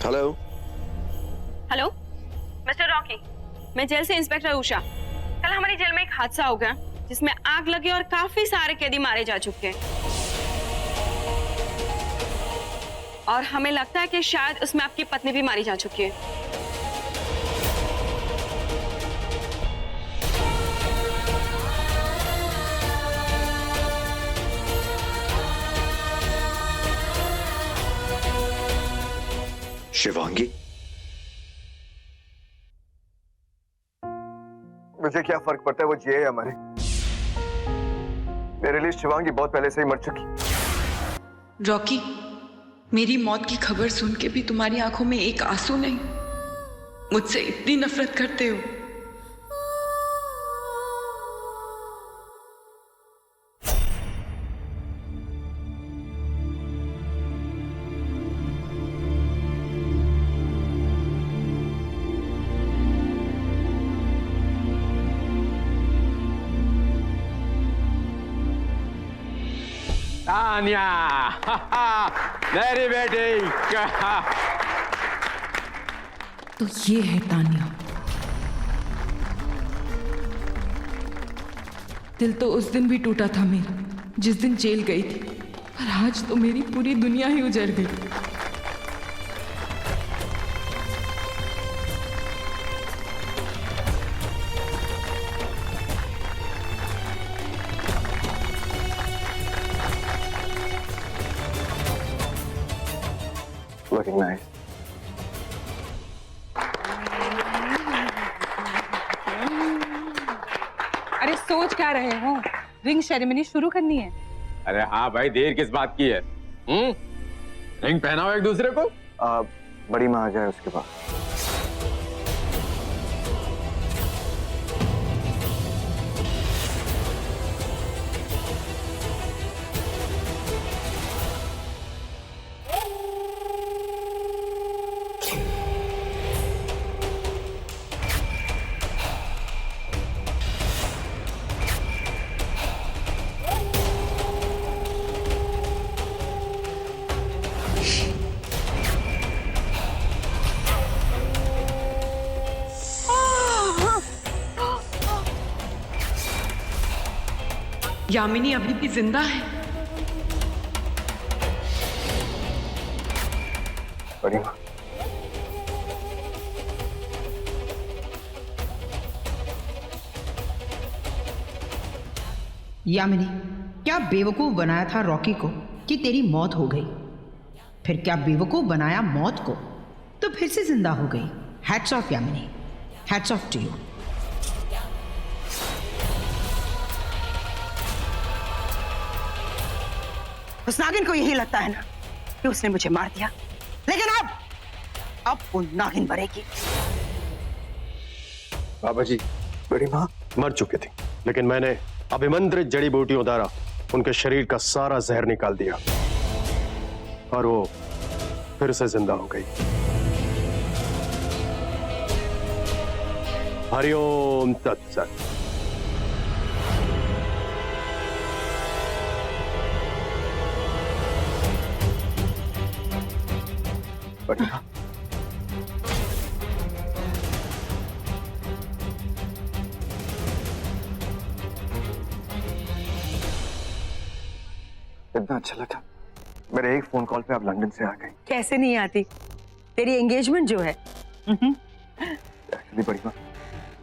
Hello hello mister Rocky, मैं jail से inspector Usha. कल हमारी जेल में एक हादसा हो गया जिसमें आग लगी और काफी सारे कैदी मारे जा चुके हैं और हमें लगता है कि शायद उसमें आपकी पत्नी भी मारी जा चुकी है। शिवांगी, मुझे क्या फर्क पड़ता है वो जिए या मरे। मेरे लिए शिवांगी बहुत पहले से ही मर चुकी। रॉकी, मेरी मौत की खबर सुन के भी तुम्हारी आंखों में एक आंसू नहीं। मुझसे इतनी नफरत करते हो। तान्या, मेरी बेटी। तो ये है तान्या। दिल तो उस दिन भी टूटा था मेरा जिस दिन जेल गई थी, पर आज तो मेरी पूरी दुनिया ही उजड़ गई। Looking nice. अरे सोच क्या रहे हो? रिंग सेरेमनी शुरू करनी है। अरे हाँ भाई, देर किस बात की है? रिंग पहनाओ एक दूसरे को। बड़ी माँ आ जाए उसके बाद। यामिनी अभी भी जिंदा है। बड़ी माँ, यामिनी, क्या बेवकूफ बनाया था रॉकी को कि तेरी मौत हो गई, फिर क्या बेवकूफ बनाया मौत को तो फिर से जिंदा हो गई। Hats off Yamini, hats off to you. उस नागिन को यही लगता है ना कि उसने मुझे मार दिया, लेकिन अब वो नागिन मरेगी। बाबा जी, बड़ी माँ मर चुकी थी, लेकिन मैंने अभिमंत्रित जड़ी बूटियों द्वारा उनके शरीर का सारा जहर निकाल दिया और वो फिर से जिंदा हो गई। हरिओम तत्सत। बड़ी माँ, इतना अच्छा लगा। मेरे एक फोन कॉल पे आप लंदन से आ गई। कैसे नहीं आती, तेरी एंगेजमेंट जो है। एक्चुअली बड़ी माँ,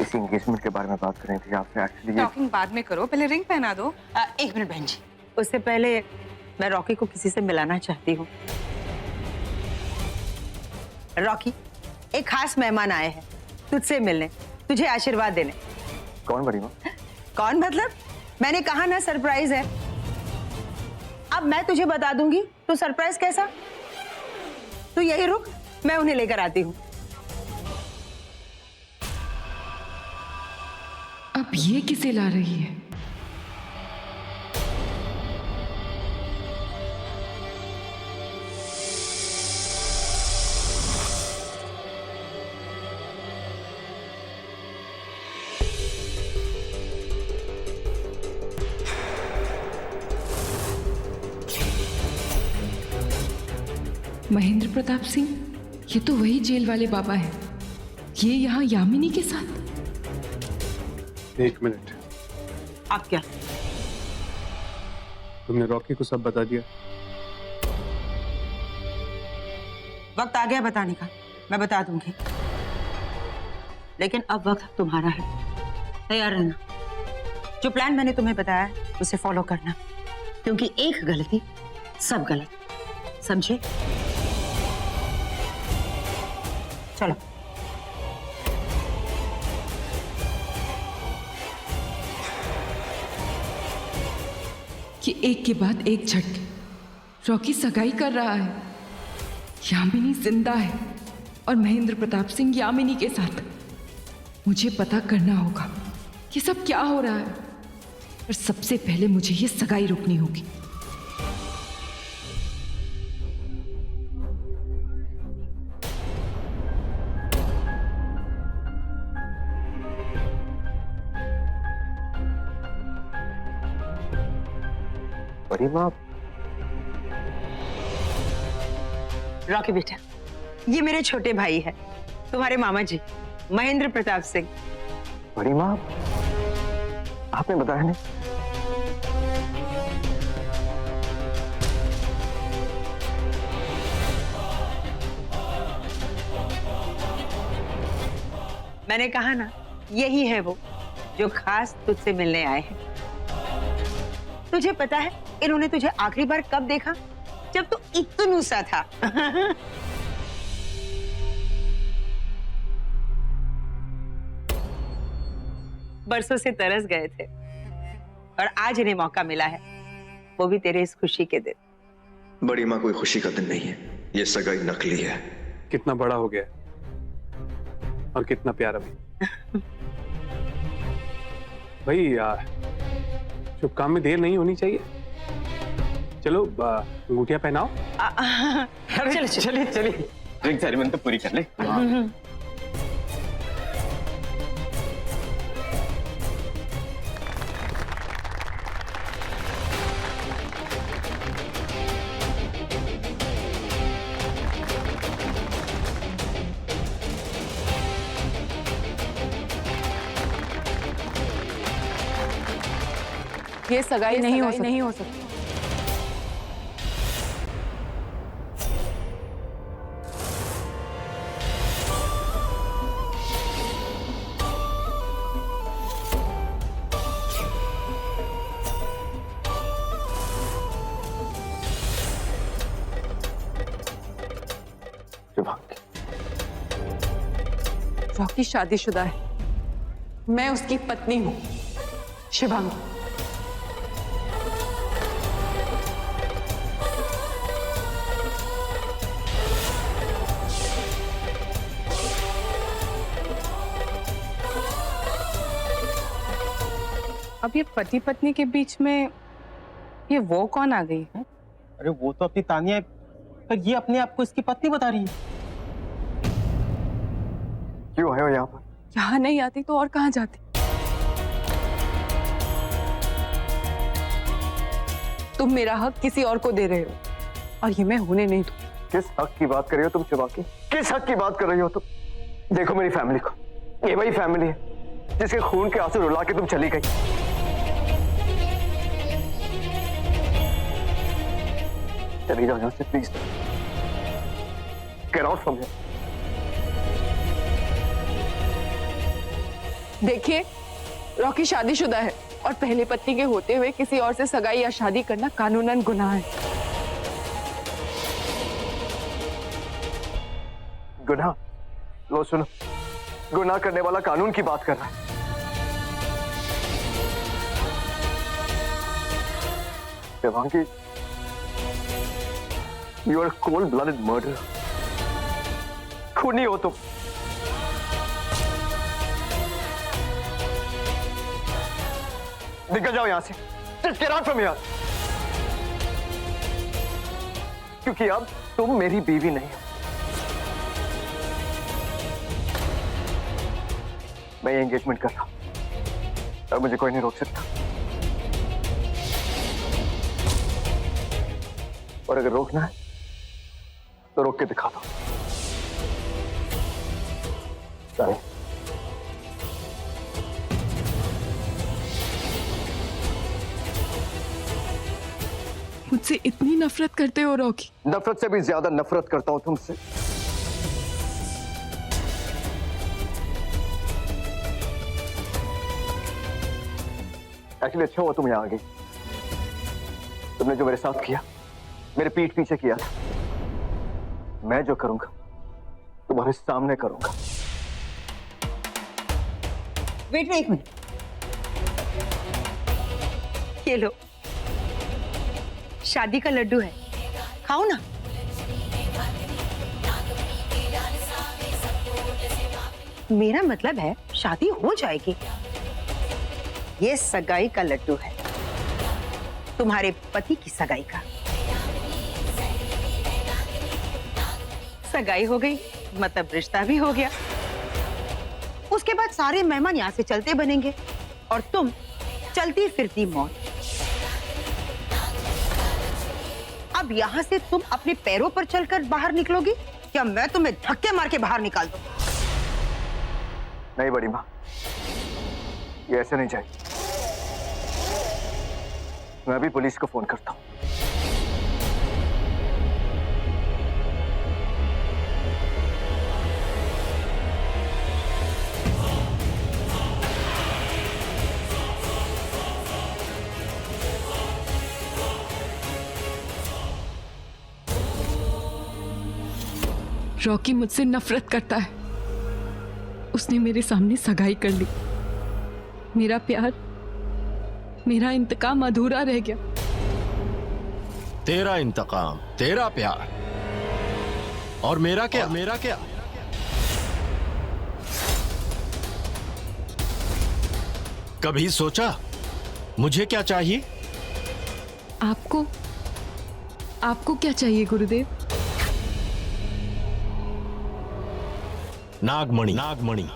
इसी एंगेजमेंट के बारे में बात कर रही थी आपसे। एक्चुअली टॉकिंग बाद में करो, पहले रिंग पहना दो। एक मिनट बहन जी, उससे पहले मैं रॉकी को किसी से मिलाना चाहती हूँ। रॉकी, एक खास मेहमान आए हैं तुझसे मिलने, तुझे आशीर्वाद देने। कौन बड़ी माँ? कौन मतलब? मैंने कहा ना सरप्राइज है। अब मैं तुझे बता दूंगी तो सरप्राइज कैसा? तू यही रुक, मैं उन्हें लेकर आती हूँ। अब ये किसे ला रही है? महेंद्र प्रताप सिंह, ये तो वही जेल वाले बाबा हैं। ये यहाँ यामिनी के साथ। एक मिनट, अब क्या? तुमने रॉकी को सब बता दिया? वक्त आ गया बताने का, मैं बता दूंगी, लेकिन अब वक्त तुम्हारा है। तैयार रहना। जो प्लान मैंने तुम्हें बताया है उसे फॉलो करना, क्योंकि एक गलती सब गलत, समझे? चलो। कि एक के बाद एक झटके रॉकी सगाई कर रहा है। यामिनी जिंदा है और महेंद्र प्रताप सिंह यामिनी के साथ। मुझे पता करना होगा कि सब क्या हो रहा है, पर सबसे पहले मुझे ये सगाई रोकनी होगी। बड़ी माँ, रॉकी बेटा, ये मेरे छोटे भाई है, तुम्हारे मामा जी महेंद्र प्रताप सिंह। बड़ी माँ, आपने बताया नहीं। मैंने कहा ना, यही है वो जो खास तुझसे मिलने आए हैं। तुझे पता है इन्होंने तुझे आखिरी बार कब देखा? जब तू इतनू सा था। बरसों से तरस गए थे और आज इन्हें मौका मिला है, वो भी तेरे इस खुशी के दिन। बड़ी माँ, कोई खुशी का दिन नहीं है, ये सगाई नकली है। कितना बड़ा हो गया और कितना प्यारा भी। भाई यार, शुभ काम में देर नहीं होनी चाहिए। चलो अंगूठियां पहनाओ। चलो चलिए चलिए, रिंग सेरेमनी तो पूरी कर ले। ये सगाई नहीं हो सकती। रॉकी शादीशुदा है, मैं उसकी पत्नी हूँ शिवांगी। अब ये पति पत्नी के बीच में ये वो कौन आ गई है? अरे वो तो अपनी तानिया है, पर ये अपने आप को इसकी पत्नी बता रही है। क्यों आए हो यहाँ पर? यहाँ नहीं आती तो और कहाँ जाती? तुम मेरा हक किसी और को दे रहे हो और ये मैं होने नहीं दूँ। किस हक की बात कर रही हो तुम शिवांगी? किस हक की बात कर रही हो तुम? देखो मेरी फैमिली को, ये वही फैमिली है जिसके खून के आंसू रुला के तुम चली गई। चली जाओ यहाँ से please. Get out from here. देखिए, रॉकी शादीशुदा है और पहली पत्नी के होते हुए किसी और से सगाई या शादी करना कानूनन गुनाह है। गुनाह? लो सुनो, गुनाह करने वाला कानून की बात कर रहा है। Shivangi, you are cold blooded murder. खूनी हो तुम। निकल जाओ यहां से। Just get out from here। क्योंकि अब तुम मेरी बीवी नहीं हो। मैं ये एंगेजमेंट कर रहा हूं और मुझे कोई नहीं रोक सकता। और अगर रोकना है तो रोक के दिखा दो। साहिल, मुझसे इतनी नफरत करते हो रॉकी? नफरत से भी ज्यादा नफरत करता हूं तुमसे। एक्चुअली अच्छा हुआ तुम यहां आ गई। तुमने जो मेरे साथ किया, मेरे पीठ पीछे किया था, मैं जो करूंगा तुम्हारे सामने करूंगा। वेट एक मिनट, ये लो, शादी का लड्डू है, खाओ ना। मेरा मतलब है शादी हो जाएगी। ये सगाई का लड्डू है, तुम्हारे पति की सगाई का। सगाई हो गई मतलब रिश्ता भी हो गया। उसके बाद सारे मेहमान यहाँ से चलते बनेंगे और तुम चलती फिरती मौत। अब यहाँ से तुम अपने पैरों पर चलकर बाहर निकलोगी या मैं तुम्हें धक्के मार के बाहर निकाल दूं? नहीं बड़ी माँ, ये ऐसे नहीं जाएगी। मैं भी पुलिस को फोन करता हूँ। रॉकी मुझसे नफरत करता है। उसने मेरे सामने सगाई कर ली। मेरा प्यार, मेरा इंतकाम अधूरा रह गया। तेरा इंतकाम, तेरा प्यार, और मेरा क्या? मेरा क्या? कभी सोचा मुझे क्या चाहिए? आपको क्या चाहिए गुरुदेव? नागमणि। नागमणि।